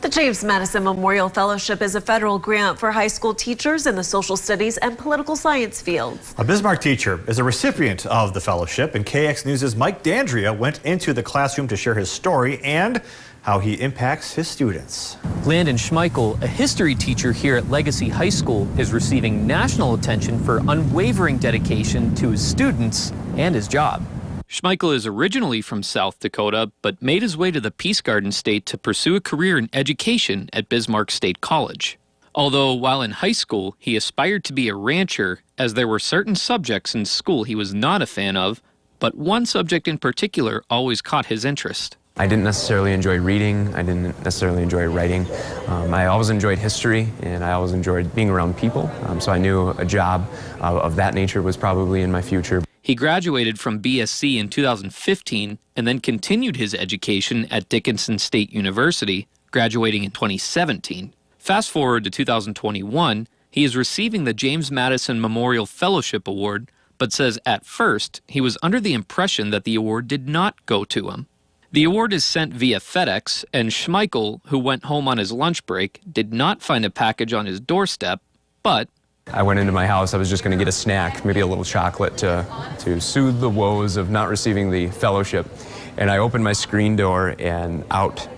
The James Madison Memorial Fellowship is a federal grant for high school teachers in the social studies and political science fields. A Bismarck teacher is a recipient of the fellowship, and KX News' Mike D'Andrea went into the classroom to share his story and how he impacts his students. Landon Schmeichel, a history teacher here at Legacy High School, is receiving national attention for unwavering dedication to his students and his job. Schmeichel is originally from South Dakota, but made his way to the Peace Garden State to pursue a career in education at Bismarck State College. Although while in high school, he aspired to be a rancher, as there were certain subjects in school he was not a fan of, but one subject in particular always caught his interest. I didn't necessarily enjoy reading. I didn't necessarily enjoy writing. I always enjoyed history, and I always enjoyed being around people. So I knew a job of that nature was probably in my future. He graduated from BSc in 2015 and then continued his education at Dickinson State University, graduating in 2017. Fast forward to 2021, he is receiving the James Madison Memorial Fellowship Award, but says at first he was under the impression that the award did not go to him. The award is sent via FedEx, and Schmeichel, who went home on his lunch break, did not find a package on his doorstep, but I went into my house. I was just going to get a snack, maybe a little chocolate to soothe the woes of not receiving the fellowship. And I opened my screen door, and out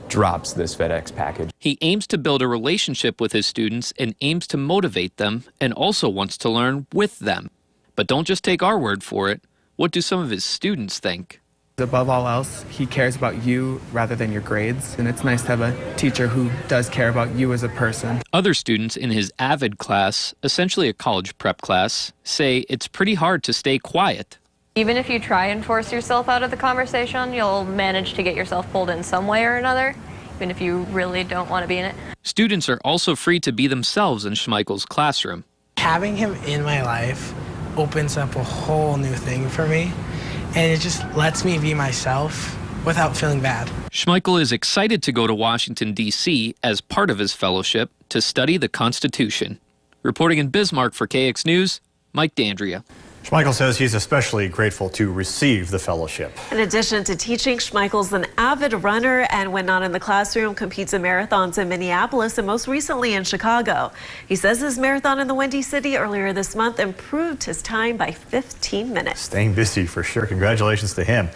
drops this FedEx package. He aims to build a relationship with his students and aims to motivate them, and also wants to learn with them. But don't just take our word for it. What do some of his students think? Above all else, he cares about you rather than your grades, and it's nice to have a teacher who does care about you as a person. Other students in his AVID class, essentially a college prep class, say it's pretty hard to stay quiet. Even if you try and force yourself out of the conversation, you'll manage to get yourself pulled in some way or another, even if you really don't want to be in it. Students are also free to be themselves in Schmeichel's classroom. Having him in my life opens up a whole new thing for me. And it just lets me be myself without feeling bad. Schmeichel is excited to go to Washington, D.C. as part of his fellowship to study the Constitution. Reporting in Bismarck for KX News, Mike D'Andrea. Schmeichel says he's especially grateful to receive the fellowship. In addition to teaching, Schmeichel's an avid runner and when not in the classroom, competes in marathons in Minneapolis and most recently in Chicago. He says his marathon in the Windy City earlier this month improved his time by 15 minutes. Staying busy for sure. Congratulations to him.